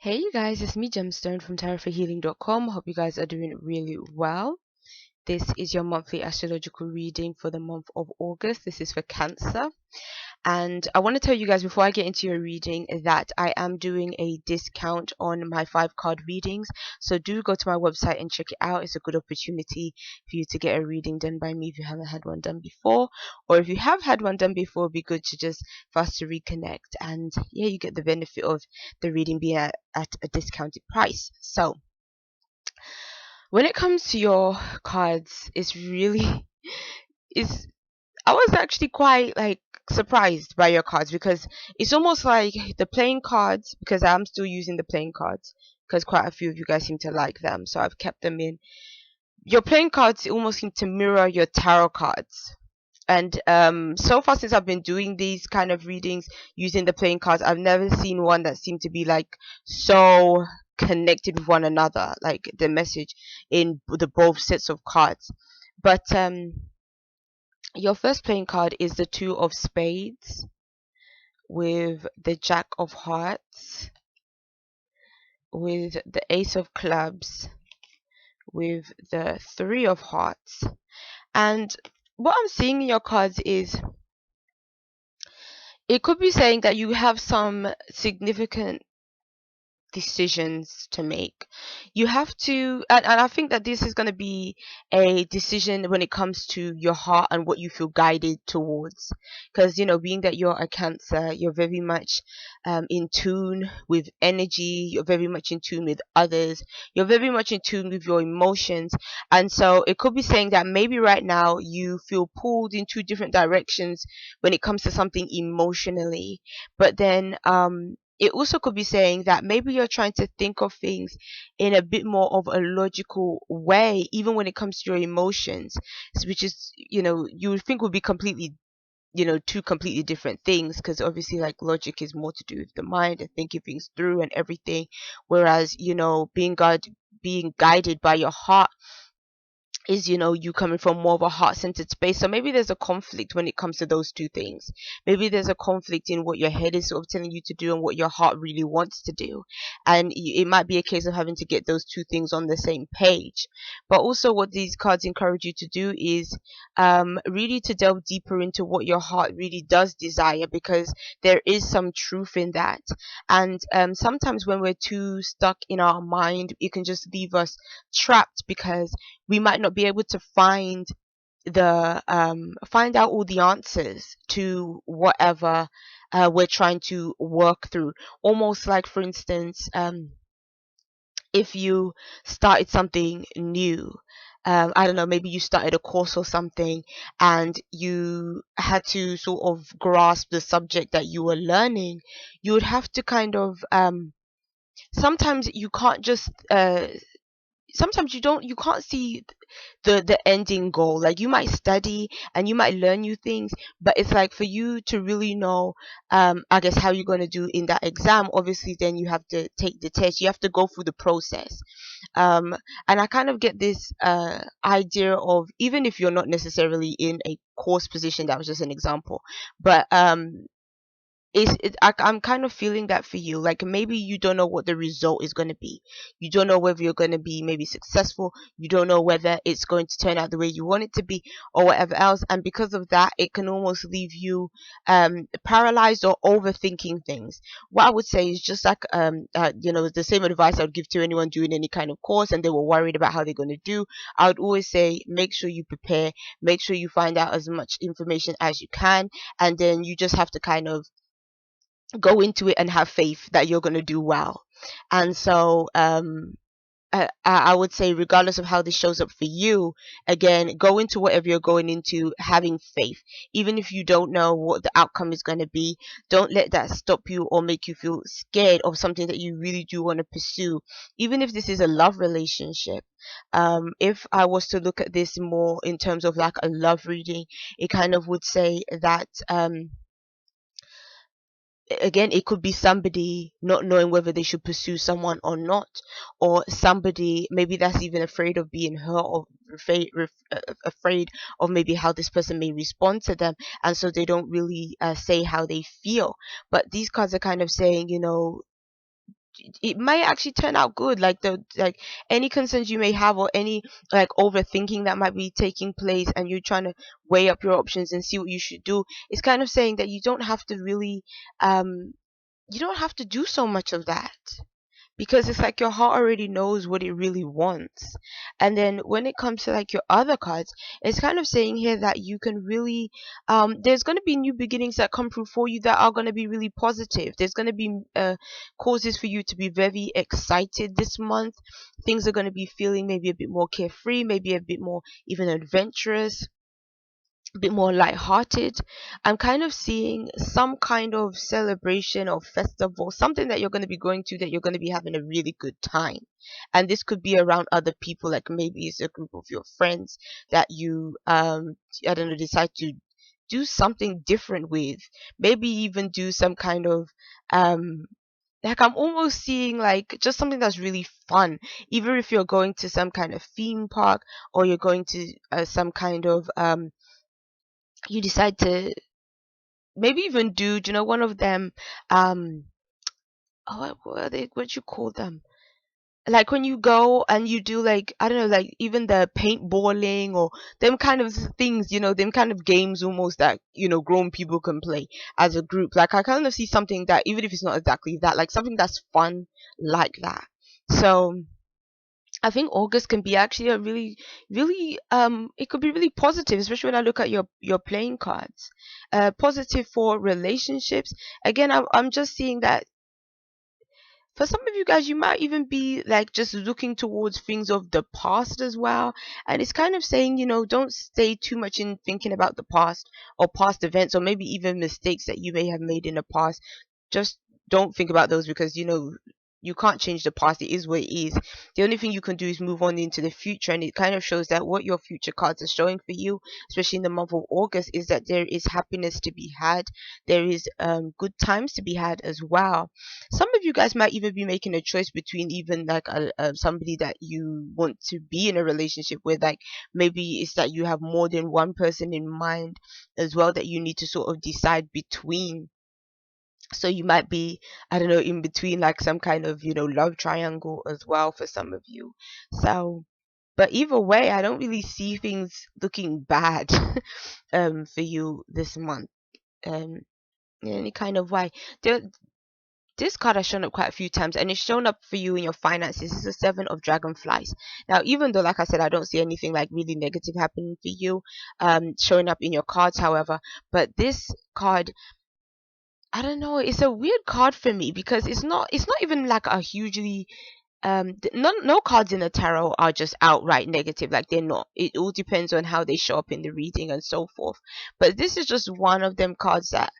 Hey you guys, it's me Gemstone from tarotforhealing.com. Hope you guys are doing really well. This is your monthly astrological reading for the month of August. This is for Cancer. And I want to tell you guys before I get into your reading that I am doing a discount on my 5 card readings. So do go to my website and check it out. It's a good opportunity for you to get a reading done by me if you haven't had one done before. Or if you have had one done before, it'd be good to just for us to reconnect. And yeah, you get the benefit of the reading being at a discounted price. So when it comes to your cards, it's really it's I was actually quite like surprised by your cards because it's almost like the playing cards, because I'm still using the playing cards because quite a few of you guys seem to like them, so I've kept them in. Your playing cards almost seem to mirror your tarot cards. And so far since I've been doing these kind of readings using the playing cards, I've never seen one that seemed to be like so connected with one another, like the message in the both sets of cards. But your first playing card is the Two of Spades with the Jack of Hearts, with the Ace of Clubs, with the Three of Hearts. And what I'm seeing in your cards is it could be saying that you have some significant decisions to make. You have to, and I think that this is going to be a decision when it comes to your heart and what you feel guided towards. Because, being that you're a Cancer, you're very much in tune with energy, you're very much in tune with others, you're very much in tune with your emotions. And so it could be saying that maybe right now you feel pulled in two different directions when it comes to something emotionally. But then, it also could be saying that maybe you're trying to think of things in a bit more of a logical way, even when it comes to your emotions, which is, you would think would be completely, two completely different things, because obviously, like, logic is more to do with the mind and thinking things through and everything, whereas, being guided by your heart is, you coming from more of a heart-centered space. So maybe there's a conflict when it comes to those two things. Maybe there's a conflict in what your head is sort of telling you to do and what your heart really wants to do, and it might be a case of having to get those two things on the same page. But also what these cards encourage you to do is really to delve deeper into what your heart really does desire, because there is some truth in that. And sometimes when we're too stuck in our mind, it can just leave us trapped, because we might not be able to find out all the answers to whatever we're trying to work through. Almost like, for instance, if you started something new, I don't know, maybe you started a course or something, and you had to sort of grasp the subject that you were learning. You would have to kind of sometimes you can't just sometimes you can't see the ending goal. Like, you might study and you might learn new things, but it's like, for you to really know, I guess, how you're going to do in that exam, obviously then you have to take the test, you have to go through the process. And I kind of get this idea of, even if you're not necessarily in a course position, that was just an example, but I'm kind of feeling that for you. Like, maybe you don't know what the result is going to be. You don't know whether you're going to be maybe successful. You don't know whether it's going to turn out the way you want it to be, or whatever else. And because of that, it can almost leave you paralyzed or overthinking things. What I would say is just like the same advice I would give to anyone doing any kind of course and they were worried about how they're going to do. I would always say, make sure you prepare, make sure you find out as much information as you can, and then you just have to kind of go into it and have faith that you're going to do well. And so I would say, regardless of how this shows up for you, again, go into whatever you're going into having faith. Even if you don't know what the outcome is going to be, don't let that stop you or make you feel scared of something that you really do want to pursue. Even if this is a love relationship, if I was to look at this more in terms of like a love reading, it kind of would say that again, it could be somebody not knowing whether they should pursue someone or not, or somebody maybe that's even afraid of being hurt, or afraid of maybe how this person may respond to them, and so they don't really say how they feel. But these cards are kind of saying, it might actually turn out good. Like the like any concerns you may have, or any like overthinking that might be taking place, and you're trying to weigh up your options and see what you should do, it's kind of saying that um you don't have to do so much of that, because it's like your heart already knows what it really wants. And then when it comes to like your other cards, it's kind of saying here that you can really there's going to be new beginnings that come through for you that are going to be really positive. There's going to be causes for you to be very excited this month. Things are going to be feeling maybe a bit more carefree, maybe a bit more even adventurous, a bit more light-hearted. I'm kind of seeing some kind of celebration or festival, something that you're going to be going to, that you're going to be having a really good time. And this could be around other people, like maybe it's a group of your friends that you I don't know, decide to do something different with. Maybe even do some kind of like I'm almost seeing like just something that's really fun, even if you're going to some kind of theme park, or you're going to some kind of you decide to maybe even do you know, one of them, um oh, what are they, what you call them, like when you go and you do, like, I don't know, like even the paintballing or them kind of things, you know, them kind of games almost that, you know, grown people can play as a group. Like I kind of see something that, even if it's not exactly that, like something that's fun like that. So I think August can be actually a really, really it could be really positive, especially when I look at your playing cards. Positive for relationships. Again, I'm just seeing that for some of you guys, you might even be like just looking towards things of the past as well. And it's kind of saying, you know, don't stay too much in thinking about the past or past events, or maybe even mistakes that you may have made in the past. Just don't think about those, because you know you can't change the past. It is what it is. The only thing you can do is move on into the future, and it kind of shows that what your future cards are showing for you, especially in the month of August, is that there is happiness to be had. There is good times to be had as well. Some of you guys might even be making a choice between even like somebody that you want to be in a relationship with. Like maybe it's that you have more than one person in mind as well that you need to sort of decide between. So you might be, I don't know, in between like some kind of, you know, love triangle as well for some of you. So but either way, I don't really see things looking bad for you this month, um in any kind of way. This card has shown up quite a few times, and it's shown up for you in your finances. It's a seven of dragonflies. Now, even though, like I said, I don't see anything like really negative happening for you showing up in your cards, however, but this card, I don't know, it's a weird card for me, because it's not even like a hugely no cards in the tarot are just outright negative. Like they're not. It all depends on how they show up in the reading and so forth. But this is just one of them cards that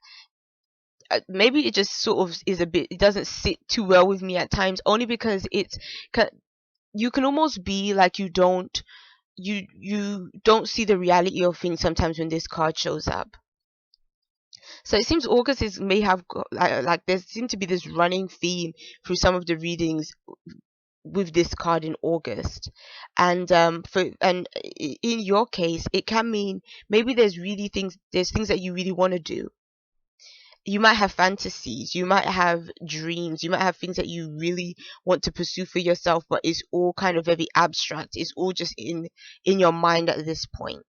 maybe it just sort of is a bit, it doesn't sit too well with me at times, only because you can almost be like you don't see the reality of things sometimes when this card shows up. So it seems August is may have like there seems to be this running theme through some of the readings with this card in August. And in your case, it can mean maybe there's things that you really want to do. You might have fantasies, you might have dreams, you might have things that you really want to pursue for yourself, but it's all kind of very abstract. It's all just in your mind at this point.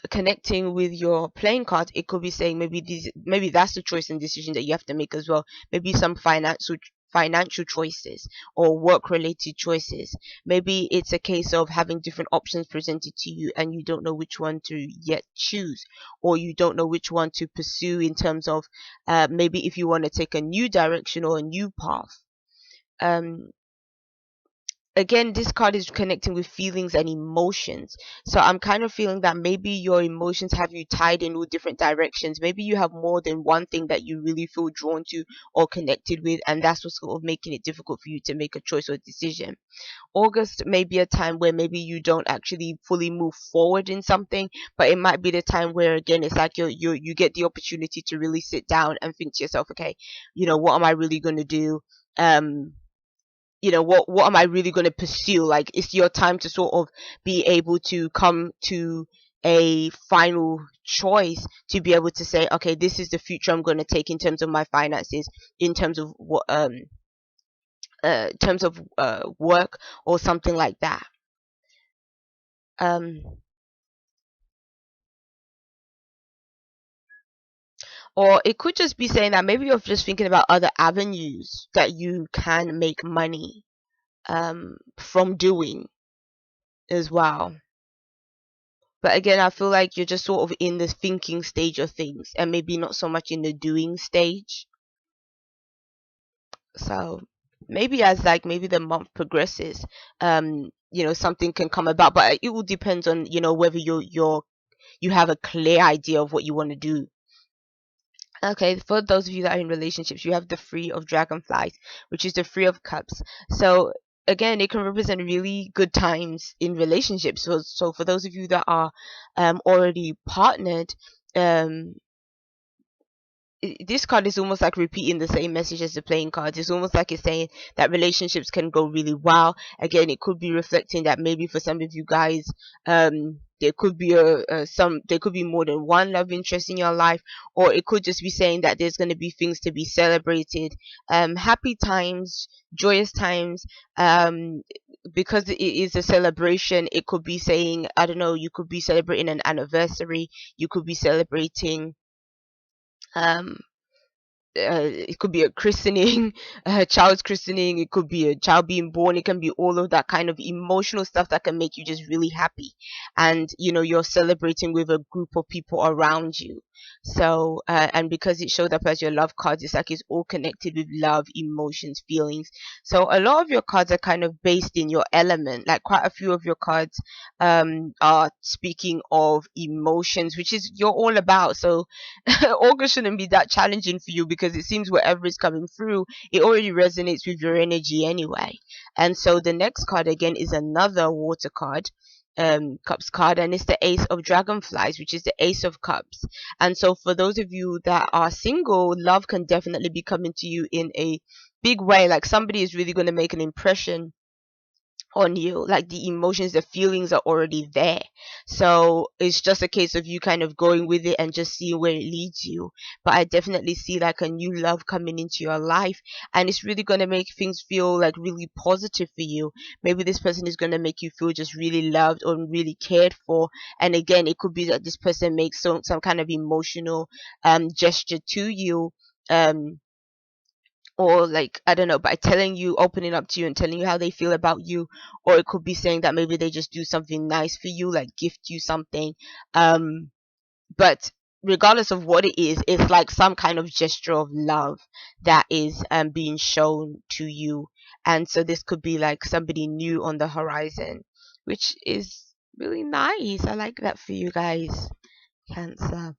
Connecting with your playing card, it could be saying maybe that's the choice and decision that you have to make as well. Maybe some financial choices or work related choices. Maybe it's a case of having different options presented to you and you don't know which one to yet choose, or you don't know which one to pursue in terms of maybe if you want to take a new direction or a new path. um Again, this card is connecting with feelings and emotions. So I'm kind of feeling that maybe your emotions have you tied in with different directions. Maybe you have more than one thing that you really feel drawn to or connected with, and that's what's sort of making it difficult for you to make a choice or decision. August may be a time where maybe you don't actually fully move forward in something, but it might be the time where again it's like you get the opportunity to really sit down and think to yourself, okay, you know, what am I really going to do? You know, what am I really going to pursue? Like it's your time to sort of be able to come to a final choice to be able to say, okay, this is the future I'm going to take in terms of my finances, in terms of what work or something like that. um or it could just be saying that maybe you're just thinking about other avenues that you can make money from doing as well. But again, I feel like you're just sort of in the thinking stage of things and maybe not so much in the doing stage. So maybe as like maybe the month progresses, something can come about, but it will depend on, whether you have a clear idea of what you want to do. Okay, for those of you that are in relationships, you have the Three of Dragonflies, which is the Three of Cups. So again, it can represent really good times in relationships. So for those of you that are already partnered, um, this card is almost like repeating the same message as the playing cards. It's almost like it's saying that relationships can go really well. Again, it could be reflecting that maybe for some of you guys, there could be there could be more than one love interest in your life, or it could just be saying that there's going to be things to be celebrated, happy times, joyous times, because it is a celebration. It could be saying, I don't know, you could be celebrating an anniversary, you could be celebrating um it could be a christening, a child's christening, it could be a child being born, it can be all of that kind of emotional stuff that can make you just really happy, and you're celebrating with a group of people around you. So and because it showed up as your love cards, it's like it's all connected with love, emotions, feelings. So a lot of your cards are kind of based in your element, like quite a few of your cards are speaking of emotions, which is you're all about. So August shouldn't be that challenging for you, because it seems whatever is coming through, it already resonates with your energy anyway. And so the next card again is another water card, cups card, and it's the Ace of Dragonflies, which is the Ace of Cups. And so for those of you that are single, love can definitely be coming to you in a big way. Like somebody is really going to make an impression on you, like the emotions, the feelings are already there. So it's just a case of you kind of going with it and just seeing where it leads you. But I definitely see like a new love coming into your life, and it's really going to make things feel like really positive for you. Maybe this person is going to make you feel just really loved or really cared for. And again, it could be that this person makes some kind of emotional gesture to you, um or like, I don't know, by telling you, opening up to you and telling you how they feel about you. Or it could be saying that maybe they just do something nice for you, like gift you something. But regardless of what it is, it's like some kind of gesture of love that is being shown to you. And so this could be like somebody new on the horizon, which is really nice. I like that for you guys, Cancer.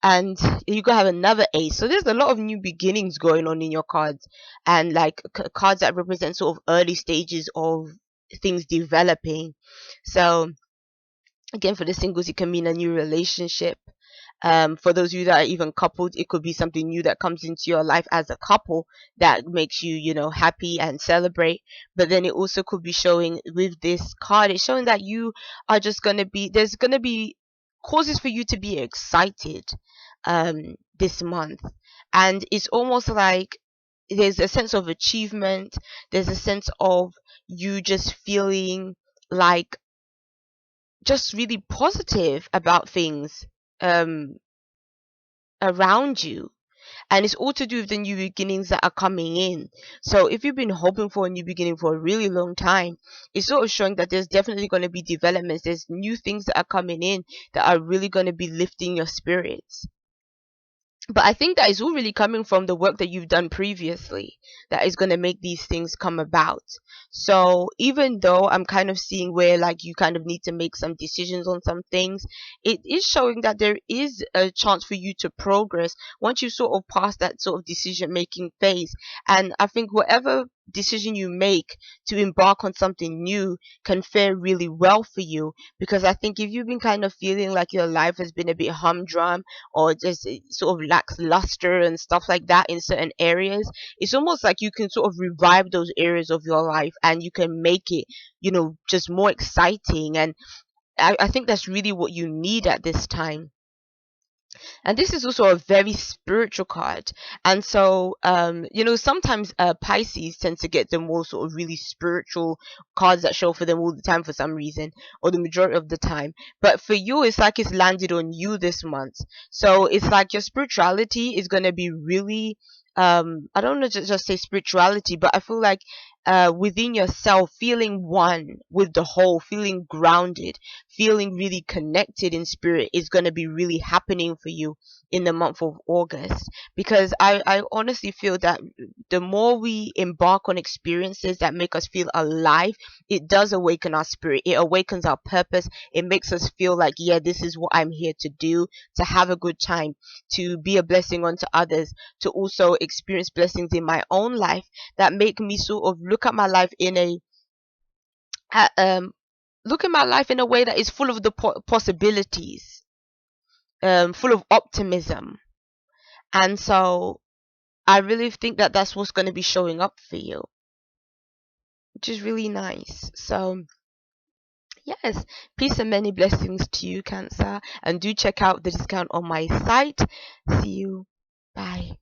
And you could have another Ace. So there's a lot of new beginnings going on in your cards, and like cards that represent sort of early stages of things developing. So again, for the singles, it can mean a new relationship. For those of you that are even coupled, it could be something new that comes into your life as a couple that makes you, happy and celebrate. But then it also could be showing with this card, it's showing that you are just there's gonna be causes for you to be excited this month. And it's almost like there's a sense of achievement, there's a sense of you just feeling like just really positive about things um around you. And it's all to do with the new beginnings that are coming in. So if you've been hoping for a new beginning for a really long time, it's sort of showing that there's definitely going to be developments, there's new things that are coming in that are really going to be lifting your spirits. But I think that is all really coming from the work that you've done previously that is going to make these things come about. So even though I'm kind of seeing where like you kind of need to make some decisions on some things, it is showing that there is a chance for you to progress once you sort of pass that sort of decision making phase. And I think whatever decision you make to embark on something new can fare really well for you, because I think if you've been kind of feeling like your life has been a bit humdrum, or just sort of lacks luster and stuff like that in certain areas, it's almost like you can sort of revive those areas of your life and you can make it, just more exciting. And I think that's really what you need at this time. And this is also a very spiritual card. And so sometimes Pisces tends to get the more sort of really spiritual cards that show for them all the time for some reason, or the majority of the time. But for you, it's like it's landed on you this month. So it's like your spirituality is going to be really, I don't want to just say spirituality, but I feel like within yourself, feeling one with the whole, feeling grounded, feeling really connected in spirit is going to be really happening for you in the month of August. Because I honestly feel that the more we embark on experiences that make us feel alive, it does awaken our spirit, it awakens our purpose, it makes us feel like, yeah, this is what I'm here to do, to have a good time, to be a blessing unto others, to also experience blessings in my own life that make me sort of look at my life in a at, look at my life in a way that is full of the possibilities, full of optimism. And so I really think that that's what's going to be showing up for you, which is really nice. So yes, peace and many blessings to you, Cancer, and do check out the discount on my site. See you. Bye.